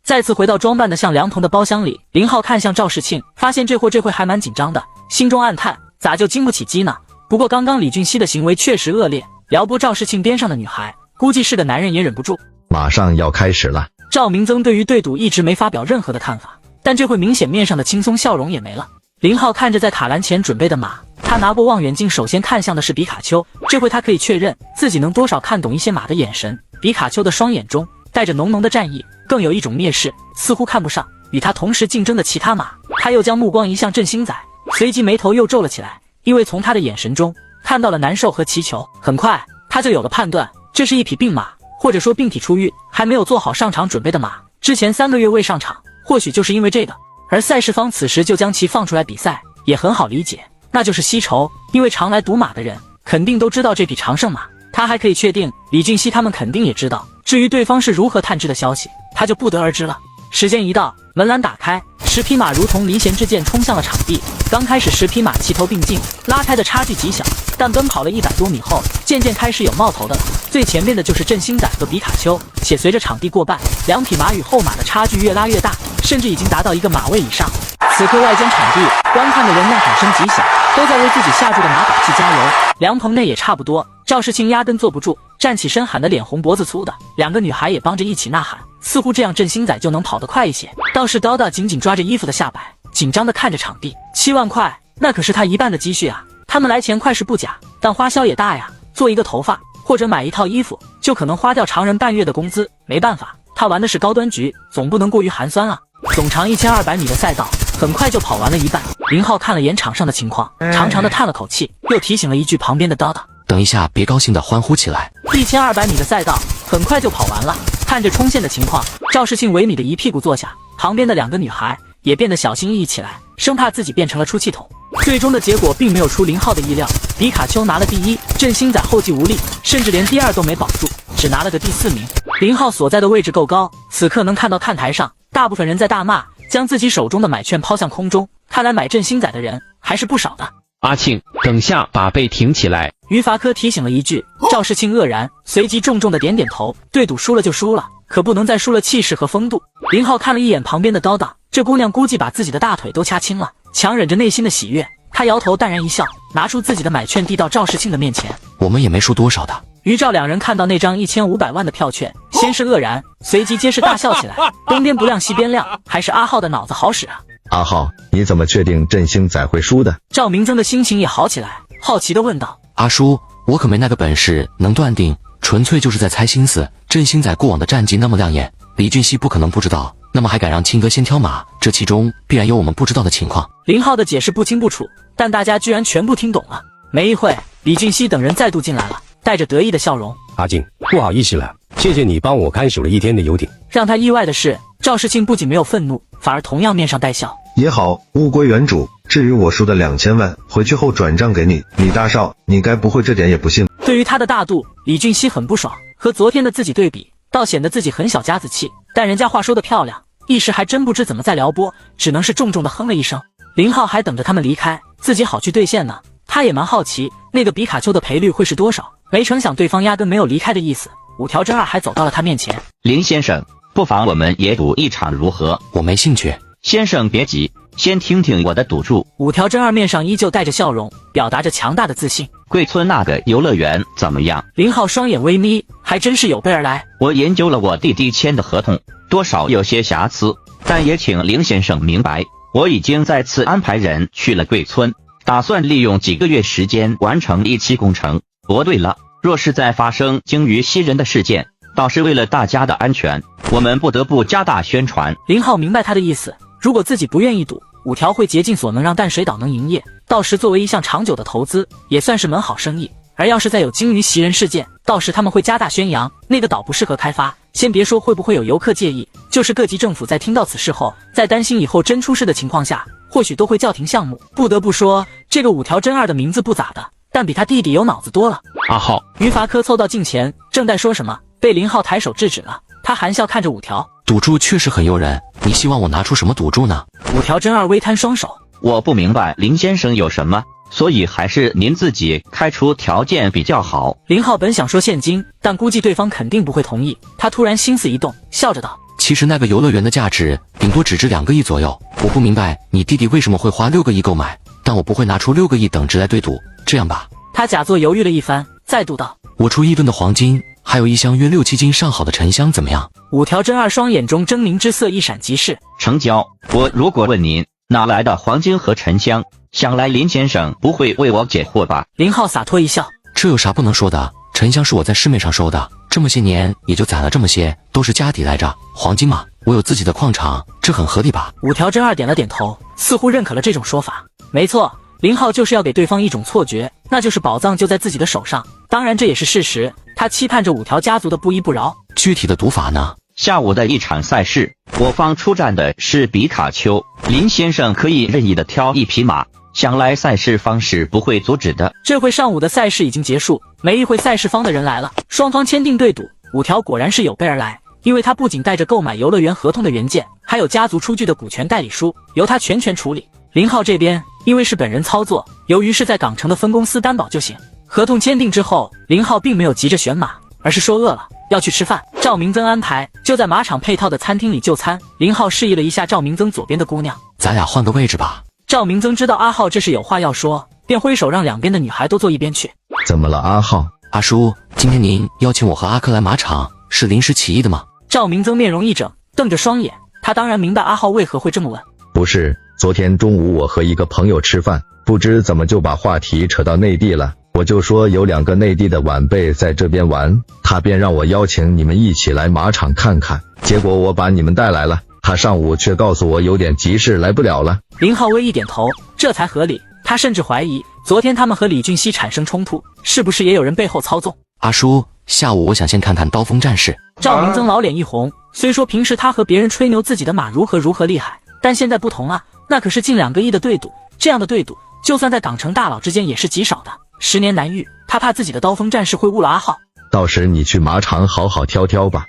再次回到装扮的像凉棚的包厢里，林浩看向赵世庆，发现这货这回还蛮紧张的，心中暗叹，咋就经不起激呢？不过刚刚李俊熙的行为确实恶劣，撩拨赵世庆边上的女孩，估计是个男人也忍不住。马上要开始了。赵明增对于对赌一直没发表任何的看法，但这回明显面上的轻松笑容也没了。林浩看着在卡栏前准备的马，他拿过望远镜，首先看向的是比卡丘，这回他可以确认自己能多少看懂一些马的眼神。比卡丘的双眼中带着浓浓的战意，更有一种蔑视，似乎看不上与他同时竞争的其他马。他又将目光移向振兴仔，随即眉头又皱了起来，因为从他的眼神中看到了难受和祈求。很快他就有了判断，这是一匹病马，或者说病体出狱，还没有做好上场准备的马，之前3个月未上场，或许就是因为这个。而赛事方此时就将其放出来比赛，也很好理解，那就是稀愁，因为常来赌马的人肯定都知道这匹长胜马，他还可以确定李俊熙他们肯定也知道，至于对方是如何探知的消息，他就不得而知了。时间一到，门栏打开，10匹马如同离弦之箭冲向了场地。刚开始10匹马齐头并进，拉开的差距极小，但奔跑了100多米后，渐渐开始有冒头的了。最前面的就是振兴仔和比卡丘，且随着场地过半，2匹马与后马的差距越拉越大，甚至已经达到1个马位以上。此刻外间场地观看的人呐喊声极响，都在为自己下注的马打气加油。凉棚内也差不多，赵世清压根坐不住，站起身喊得脸红脖子粗的，2个女孩也帮着一起呐喊，似乎这样振兴仔就能跑得快一些。倒是叨叨紧紧抓着衣服的下摆，紧张地看着场地。7万块，那可是他1半的积蓄啊！他们来钱快是不假，但花销也大呀，做一个头发或者买一套衣服，就可能花掉常人半月的工资。没办法，他玩的是高端局，总不能过于寒酸啊。总长1200米的赛道很快就跑完了一半，林浩看了眼场上的情况，长长的叹了口气，又提醒了一句旁边的叨叨，等一下别高兴的欢呼起来。1200米的赛道很快就跑完了，看着冲线的情况，赵世庆萎靡的一屁股坐下，旁边的2个女孩也变得小心翼翼起来，生怕自己变成了出气筒。最终的结果并没有出林浩的意料，比卡丘拿了第1，振兴仔后继无力，甚至连第2都没保住，只拿了个第4名。林浩所在的位置够高，此刻能看到看台上大部分人在大骂，将自己手中的买券抛向空中，看来买振兴仔的人还是不少的。阿庆，等下把背挺起来。于伐科提醒了一句，赵世庆愕然，随即重重的点点头。对赌输了就输了，可不能再输了气势和风度。林浩看了一眼旁边的叨叨，这姑娘估计把自己的大腿都掐青了，强忍着内心的喜悦，他摇头淡然一笑，拿出自己的买券递到赵世庆的面前。我们也没输多少的。于赵2人看到那张1500万的票券，先是愕然，随即皆是大笑起来。东边不亮西边亮，还是阿浩的脑子好使啊！阿浩，你怎么确定振兴仔会输的？赵明增的心情也好起来，好奇地问道：阿叔，我可没那个本事能断定，纯粹就是在猜心思。振兴仔过往的战绩那么亮眼，李俊熙不可能不知道，那么还敢让青哥先挑马，这其中必然有我们不知道的情况。林浩的解释不清不楚，但大家居然全部听懂了。没一会，李俊熙等人再度进来了，带着得意的笑容。阿静，不好意思了，谢谢你帮我看守了1天的游艇。让他意外的是，赵世庆不仅没有愤怒，反而同样面上带笑。也好，物归原主。至于我输的2000万，回去后转账给你。李大少，你该不会这点也不信？对于他的大度，李俊熙很不爽，和昨天的自己对比，倒显得自己很小家子气。但人家话说得漂亮，一时还真不知怎么再撩拨，只能是重重的哼了一声。林浩还等着他们离开，自己好去兑现呢。他也蛮好奇那个比卡丘的赔率会是多少，没成想对方压根没有离开的意思。5条真二还走到了他面前。林先生，不妨我们也赌一场如何？我没兴趣。先生别急，先听听我的赌注。5条真二面上依旧带着笑容，表达着强大的自信。贵村那个游乐园怎么样？林浩双眼微眯，还真是有备而来。我研究了我弟弟签的合同，多少有些瑕疵，但也请林先生明白，我已经再次安排人去了贵村，打算利用几个月时间完成一期工程。对了，若是再发生惊于西人的事件，倒是为了大家的安全，我们不得不加大宣传。林浩明白他的意思，如果自己不愿意赌，5条会竭尽所能让淡水岛能营业，到时作为一项长久的投资，也算是门好生意。而要是再有惊于袭人事件，到时他们会加大宣扬那个岛不适合开发。先别说会不会有游客介意，就是各级政府在听到此事后，在担心以后真出事的情况下，或许都会叫停项目。不得不说，这个5条真二的名字不咋的，但比他弟弟有脑子多了。阿浩，于伐科凑到近前，正待说什么，被林浩抬手制止了。他含笑看着5条，赌注确实很诱人，你希望我拿出什么赌注呢？5条真二微摊双手，我不明白林先生有什么，所以还是您自己开出条件比较好。林浩本想说现金，但估计对方肯定不会同意。他突然心思一动，笑着道：其实那个游乐园的价值顶多只值2个亿左右。我不明白你弟弟为什么会花6个亿购买，但我不会拿出6个亿等值来对赌。这样吧，他假作犹豫了一番，再度道：我出1吨的黄金，还有一箱约6、7斤上好的沉香，怎么样？五条真二双眼中狰狞之色一闪即逝。成交。我如果问您哪来的黄金和沉香，想来林先生不会为我解惑吧？林浩洒脱一笑：这有啥不能说的？沉香是我在市面上收的，这么些年也就攒了这么些，都是家底来着。黄金嘛，我有自己的矿场，这很合理吧？五条真二点了点头，似乎认可了这种说法。没错，林浩就是要给对方一种错觉，那就是宝藏就在自己的手上。当然这也是事实，他期盼着五条家族的不依不饶。具体的赌法呢？下午的一场赛事，我方出战的是比卡丘，林先生可以任意的挑一匹马，想来赛事方是不会阻止的。这回上午的赛事已经结束，没一会赛事方的人来了，双方签订对赌。五条果然是有备而来，因为他不仅带着购买游乐园合同的原件，还有家族出具的股权代理书，由他全权处理。林浩这边因为是本人操作，由于是在港城的分公司担保就行。合同签订之后，林浩并没有急着选马，而是说饿了要去吃饭。赵明增安排就在马场配套的餐厅里就餐。林浩示意了一下赵明增左边的姑娘，咱俩换个位置吧。赵明增知道阿浩这是有话要说，便挥手让两边的女孩都坐一边去。怎么了，阿浩？阿叔，今天您邀请我和阿珂来马场，是临时起意的吗？赵明增面容一整，瞪着双眼，他当然明白阿浩为何会这么问。不是，昨天中午我和一个朋友吃饭，不知怎么就把话题扯到内地了。我就说有2个内地的晚辈在这边玩，他便让我邀请你们一起来马场看看。结果我把你们带来了，他上午却告诉我有点急事来不了了。林浩微一点头，这才合理。他甚至怀疑昨天他们和李俊熙产生冲突，是不是也有人背后操纵？阿叔，下午我想先看看刀锋战士。赵明增老脸一红，虽说平时他和别人吹牛自己的马如何厉害，但现在不同啊，那可是近2个亿的对赌，这样的对赌就算在港城大佬之间也是极少的，10年难遇。他怕自己的刀锋战士会误了阿浩。到时你去马场好好挑挑吧。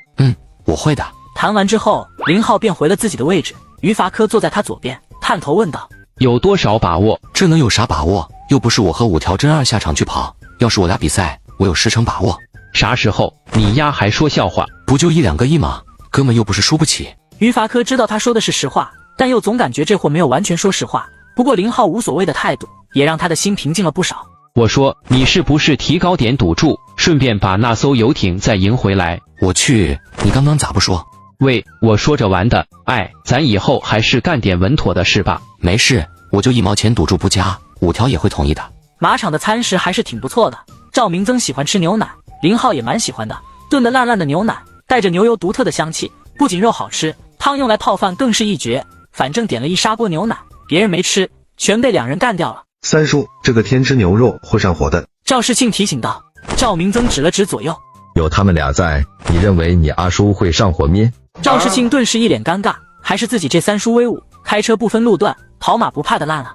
我会的。谈完之后，林浩便回了自己的位置，于伐科坐在他左边，探头问道：有多少把握？这能有啥把握？又不是我和5条真二下场去跑，要是我俩比赛，我有10成把握。啥时候？你丫还说笑话？不就1、2个亿吗？哥们又不是输不起。于伐科知道他说的是实话，但又总感觉这货没有完全说实话。不过林浩无所谓的态度，也让他的心平静了不少。我说你是不是提高点赌注，顺便把那艘游艇再赢回来？我去，你刚刚咋不说？喂，我说着玩的，咱以后还是干点稳妥的事吧。没事，我就1毛钱赌注不加，5条也会同意的。马场的餐食还是挺不错的，赵明增喜欢吃牛奶，林浩也蛮喜欢的。炖得烂烂的牛奶，带着牛油独特的香气，不仅肉好吃，汤用来泡饭更是一绝。反正点了一砂锅牛奶，别人没吃，全被2人干掉了。三叔，这个天吃牛肉会上火的。赵世庆提醒道。赵明增指了指左右，有他们俩在，你认为你阿叔会上火咩？赵世庆顿时一脸尴尬，还是自己这3叔威武，开车不分路段，跑马不怕的烂了。